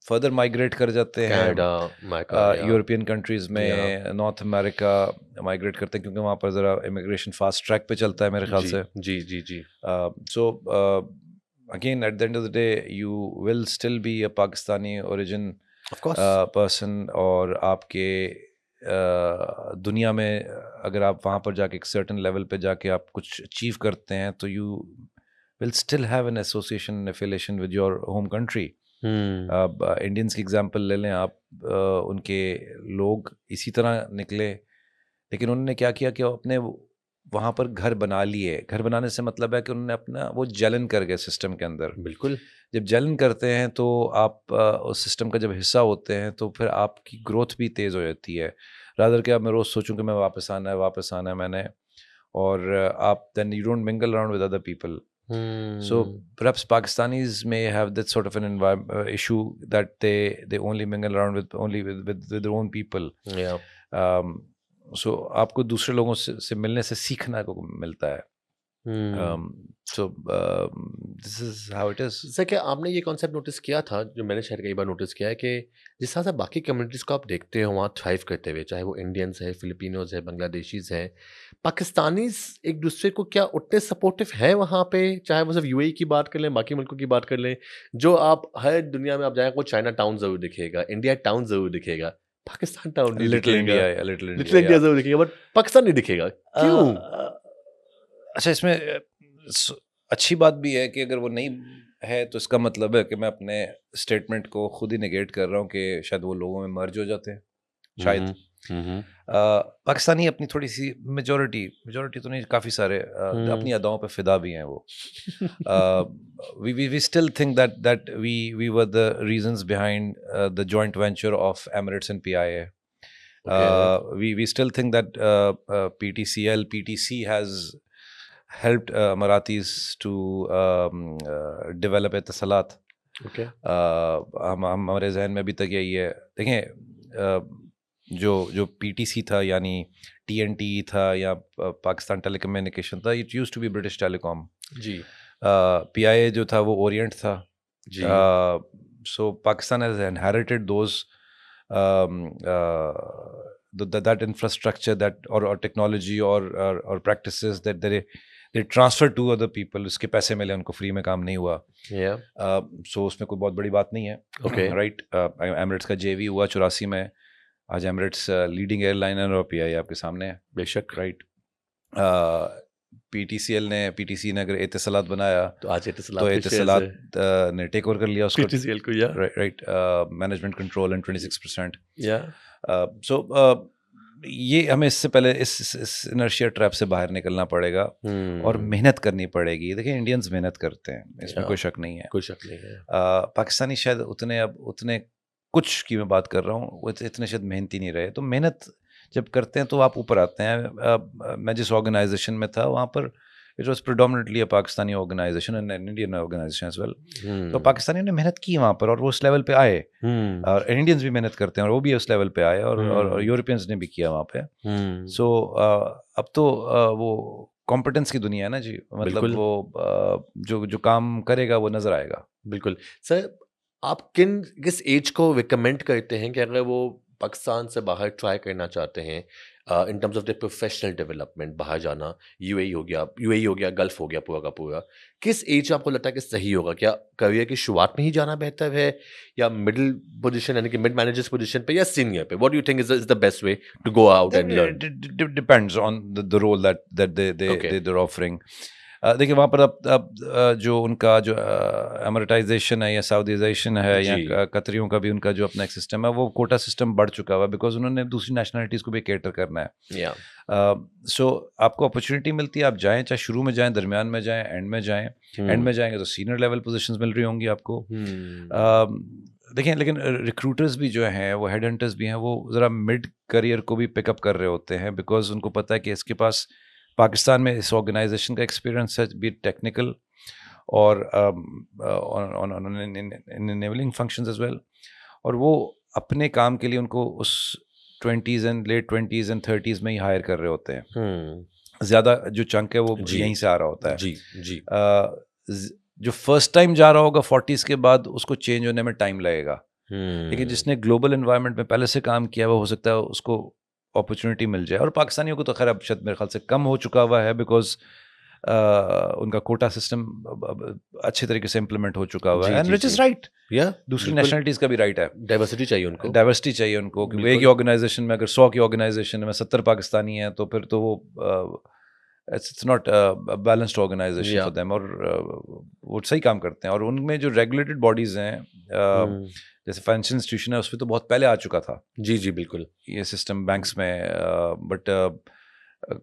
फर्दर माइग्रेट कर जाते हैं
कनाडा,
यूरोपियन कंट्रीज में, नॉर्थ अमेरिका माइग्रेट करते हैं, क्योंकि वहाँ पर ज़रा इमिग्रेशन फास्ट ट्रैक पे चलता है मेरे ख्याल से।
जी जी जी।
So again at the end of the day you will still be a Pakistani origin person, और आपके दुनिया में अगर आप वहाँ पर जाके एक सर्टेन लेवल पे जाके आप कुछ अचीव करते हैं, तो you will still have an association, affiliation with your home country. अब इंडियंस की एग्जांपल ले लें आप, उनके लोग इसी तरह निकले, लेकिन उन्होंने क्या किया कि अपने वहाँ पर घर बना लिए। घर बनाने से मतलब है कि उन्होंने अपना वो जलन कर गए सिस्टम के अंदर।
बिल्कुल।
जब जलन करते हैं तो आप उस सिस्टम का जब हिस्सा होते हैं, तो फिर आपकी ग्रोथ भी तेज़ हो जाती है। रादर कि अब मैं रोज़ सोचूं कि मैं वापस आना है मैंने, और आप then you don't mingle around with other people. So perhaps Pakistanis may have that sort of an issue that they only mingle around with their own people.
Yeah.
So आपको दूसरे लोगों से मिलने से सीखना को मिलता है। So this is how it is.
Sir, क्या आपने ये कॉन्सेप्ट नोटिस किया था, जो मैंने शायद कई बार नोटिस किया है, कि जिस तरह से बाकी कम्युनिटीज़ को आप देखते हो वहाँ थ्राइव करते हुए, चाहे वो इंडियंस है, फिलिपिनोज है, बांग्लादेशीज हैं, पाकिस्तानीज एक दूसरे को क्या उतने सपोर्टिव हैं वहाँ पे? चाहे वो सिर्फ यूएई की बात कर लें, बाकी मुल्कों की बात कर लें, जो आप हर दुनिया में आप जाएँ, वो चाइना टाउन ज़रूर दिखेगा, इंडिया टाउन ज़रूर दिखेगा, पाकिस्तान टाउन नहीं
Little
दिखेगा,
India, Little
little India
India.
ज़रूर दिखेगा, बट पाकिस्तान नहीं दिखेगा, क्यों?
अच्छा, इसमें अच्छी बात भी है कि अगर वो नहीं है, तो इसका मतलब है कि मैं अपने स्टेटमेंट को खुद ही नेगेट कर रहा हूँ कि शायद वो लोगों में मर्ज हो जाते हैं, शायद। पाकिस्तानी अपनी थोड़ी सी मेजॉरिटी तो नहीं, काफ़ी सारे अपनी अदाओं पे फिदा भी हैं वो। We still think that we were the reasons behind the joint venture of Emirates and PIA. We still think that PTC has helped Marathis to develop इत्तसालात।
Okay.
हमारे जहन में अभी तक यही है। देखें, जो PTC था, यानी TNT था, या पाकिस्तान टेलीकम्युनिकेशन था, it used to be British telecom जी। PIA जो था वो ओरिएंट था जी। So Pakistan has inherited those that infrastructure, that or technology or practices that they transfer to other people. उसके पैसे मिले उनको, फ्री में काम नहीं हुआ। So उसमें कोई बहुत बड़ी बात नहीं है। Okay. Right. Emirates का JV हुआ 84 में। आज Emirates लीडिंग एयरलाइनर और PIA आपके सामने है।
बेशक।
राइट। PTC ने अगर एतिसलात बनाया, तो आज एतिसलात ने टेक ओवर कर लिया उसको,
PTCL को। या
राइट। Management control and 26%।
या
सो ये हमें इससे पहले इस इनर्शिया ट्रैप से बाहर निकलना पड़ेगा और मेहनत करनी पड़ेगी। देखिए, इंडियंस मेहनत करते हैं, इसमें कोई शक नहीं है,
कोई शक नहीं है।
पाकिस्तानी शायद उतने कुछ की मैं बात कर रहा हूँ, वो इतने शायद मेहनती नहीं रहे। तो मेहनत जब करते हैं तो आप ऊपर आते हैं। मैं जिस ऑर्गेनाइजेशन में था वहाँ पर it was predominantly a Pakistani organisation and Indian organisation as well. तो पाकिस्तानियों ने मेहनत की वहाँ पर और वो उस लेवल पे आए, और इंडियंस भी मेहनत करते हैं और वो भी उस लेवल पे आए, और यूरोपियंस ने भी किया वहाँ पे। सो अब तो वो कॉम्पिटेंस की दुनिया है ना जी, मतलब वो जो काम करेगा वो नजर आएगा।
बिल्कुल। सर, आप किस एज को रिकमेंड करते हैं कि अगर वो पाकिस्तान से बाहर ट्राई करना चाहते हैं, in terms of the professional development, बाहर जाना, यूएई हो गया, गल्फ हो गया पूरा का पूरा, किस एज आपको लगता है कि सही होगा? क्या करियर की शुरुआत में ही जाना बेहतर है, या मिडिल पोजीशन यानी कि मिड मैनेजर्स पोजीशन पे, या सीनियर पे? What do you think is the best way to go out and learn?
Depends on the role that they're offering. देखिए वहाँ पर अब जो उनका जो अमरटाइजेशन है या सऊदीजाइजेशन है या
जी।
कतरियों का भी उनका जो अपना एक सिस्टम है, वो कोटा सिस्टम बढ़ चुका हुआ है, बिकॉज उन्होंने दूसरी नेशनलिटीज़ को भी केटर करना है।
या
सो आपको अपॉर्चुनिटी मिलती है, आप जाएं, चाहे शुरू में जाएं, दरमियान में जाएं, एंड में जाएं। एंड में जाएंगे तो सीनियर लेवल पोजीशंस मिल रही होंगी आपको। देखिए लेकिन रिक्रूटर्स भी जो हैं, वो हेड हंटर्स भी हैं, वो ज़रा मिड करियर को भी पिकअप कर रहे होते हैं, बिकॉज उनको पता है कि इसके पास पाकिस्तान में इस ऑर्गेनाइजेशन का एक्सपीरियंस है, बी टेक्निकल और इनेबलिंग फंक्शंस एज वेल, और वो अपने काम के लिए उनको उस 20s and let 20s and 30s में ही हायर कर रहे होते हैं। ज़्यादा जो चंक है वो
जी।
यहीं से आ रहा होता है।
जी जी
जो फर्स्ट टाइम जा रहा होगा 40s के बाद, उसको चेंज होने में टाइम लगेगा, लेकिन जिसने ग्लोबल एनवायरनमेंट में पहले से काम किया हुआ, हो सकता है उसको अपॉर्चुनिटी मिल जाए। और पाकिस्तानियों को तो खैर अब शायद मेरे ख्याल से कम हो चुका हुआ है, बिकॉज उनका कोटा सिस्टम अच्छे तरीके से इम्प्लीमेंट हो चुका हुआ
जी
है, एंड
जी
विच
जी
इज़ राइट।
या
दूसरी
बिल्कुल
नेशनलिटीज़ का भी राइट है,
डाइवर्सिटी चाहिए उनको
डाइवर्सिटी चाहिए उनको, कि एक ही
बिल्कुल
ऑर्गेनाइजेशन में अगर 100 की ऑर्गेनाइजेशन में 70 पाकिस्तानी हैं, तो फिर तो वो इट्स नॉट बैलेंस्ड ऑर्गेनाइजेशन
या
फॉर देम। और वो सही काम करते हैं, और उनमें जो रेगुलेटेड बॉडीज़ हैं, जैसे फाइनेंशियल इंस्टीट्यूशन है, उसमें तो बहुत पहले आ चुका था
जी जी बिल्कुल
ये सिस्टम बैंक्स में, बट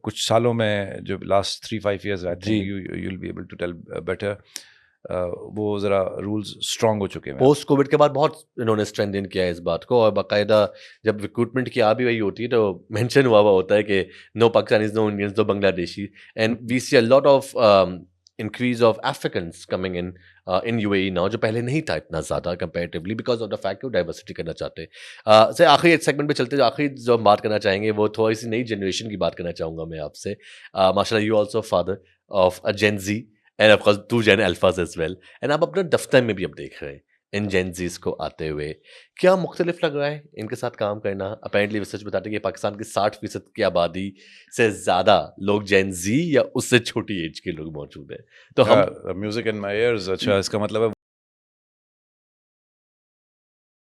कुछ सालों में, जो लास्ट 3-5 years, आई
जी
think you will be able to tell better, वो ज़रा रूल्स स्ट्रॉन्ग हो चुके हैं।
पोस्ट कोविड के बाद बहुत इन्होंने स्ट्रेंथन किया है इस बात को और बाकायदा जब रिक्रूटमेंट की आ भी रही होती है तो मेंशन हुआ हुआ होता है कि no Pakistanis no Indians no Bangladeshi and we see a lot of increase of Africans coming in UAE now जो पहले नहीं था इतना ज़्यादा comparatively because of the fact कि वो डाइवर्सिटी करना चाहते हैं से आखिरी एक सेगमेंट पे चलते जो आखिरी जो हम बात करना चाहेंगे वो थोड़ी सी नई जनरेशन की बात करना चाहूँगा मैं आपसे माशाल्लाह you also father of a Gen Z and of course 2 Gen Alphas as well and आप अपने दफ्तर में भी अब देख रहे हैं इन जेन जीज को आते हुए क्या मुख्तलिफ लग रहा है इनके साथ काम करना अपेरेंटली रिसर्च बताते हैं कि पाकिस्तान की 60% की आबादी से ज़्यादा लोग जेन जी या उससे छोटी एज के लोग मौजूद हैं तो हम
म्यूजिक इन माय ईयर्स। अच्छा, इसका मतलब है